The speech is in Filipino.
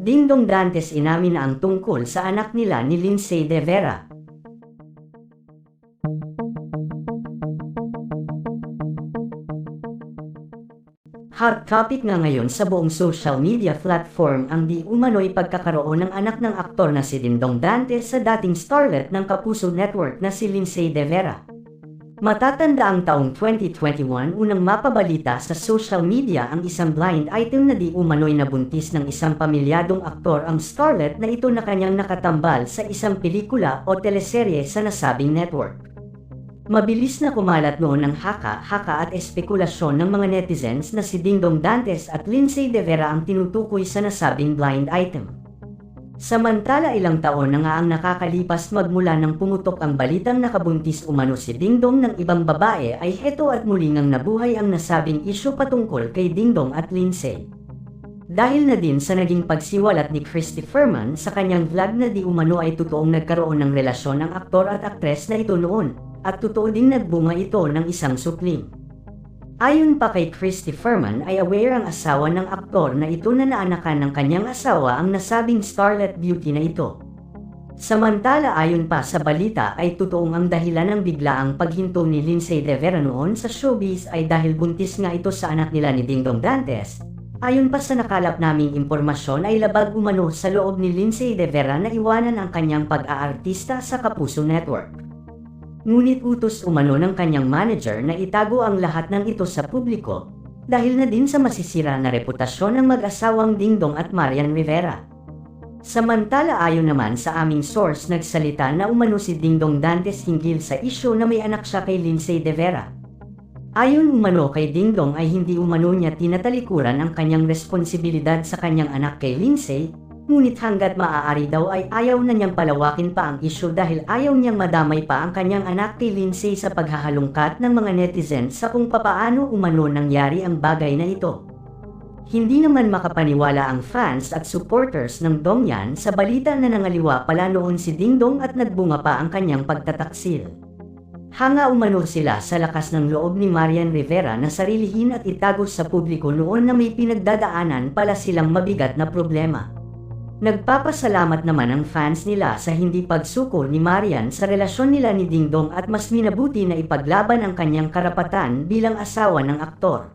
Dingdong Dantes inamin na ang tungkol sa anak nila ni Lindsay De Vera. Hot topic nga ngayon sa buong social media platform ang di umano'y pagkakaroon ng anak ng aktor na si Dingdong Dantes sa dating starlet ng Kapuso Network na si Lindsay De Vera. Matatanda ang taong 2021 unang mapabalita sa social media ang isang blind item na di umano'y nabuntis ng isang pamilyadong aktor ang starlet na ito na kanyang nakatambal sa isang pelikula o teleserye sa nasabing network. Mabilis na kumalat noon ang haka-haka at espekulasyon ng mga netizens na si Dingdong Dantes at Lindsay De Vera ang tinutukoy sa nasabing blind item. Samantala ilang taon na nga ang nakakalipas magmula nang pumutok ang balitang nakabuntis umano si Dingdong ng ibang babae ay heto at muli ngang nabuhay ang nasabing isyu patungkol kay Dingdong at Lindsay. Dahil na din sa naging pagsiwalat ni Christopher Mann sa kanyang vlog na di umano ay totoong nagkaroon ng relasyon ng aktor at aktres na ito noon, at totoo ding nagbunga ito ng isang supling. Ayon pa kay Christopher Mann ay aware ang asawa ng aktor na ito na naanakan ng kanyang asawa ang nasabing starlet beauty na ito. Samantala ayon pa sa balita ay totoong ang dahilan ng biglaang paghinto ni Lindsay De Vera noon sa showbiz ay dahil buntis nga ito sa anak nila ni Dingdong Dantes. Ayon pa sa nakalap naming impormasyon ay labag umano sa loob ni Lindsay De Vera na iwanan ang kanyang pag-aartista sa Kapuso Network. Ngunit utos umano ng kanyang manager na itago ang lahat ng ito sa publiko dahil na din sa masisira na reputasyon ng mag-asawang Dingdong at Marian Rivera. Samantala ayon naman sa aming source nagsalita na umano si Dingdong Dantes hinggil sa isyu na may anak siya kay Lindsay De Vera. Ayon umano kay Dingdong ay hindi umano niya tinatalikuran ang kanyang responsibilidad sa kanyang anak kay Lindsay, ngunit hanggat maaari daw ay ayaw na niyang palawakin pa ang isyu dahil ayaw niyang madamay pa ang kanyang anak kay Lindsay sa paghahalungkat ng mga netizens sa kung papaano umano nangyari ang bagay na ito. Hindi naman makapaniwala ang fans at supporters ng Dongyan sa balita na nangaliwa pala noon si Dingdong at nagbunga pa ang kanyang pagtataksil. Hanga umano sila sa lakas ng loob ni Marian Rivera na sarilihin at itago sa publiko noon na may pinagdadaanan pala silang mabigat na problema. Nagpapasalamat naman ang fans nila sa hindi pagsuko ni Marian sa relasyon nila ni Dingdong at mas minabuti na ipaglaban ang kanyang karapatan bilang asawa ng aktor.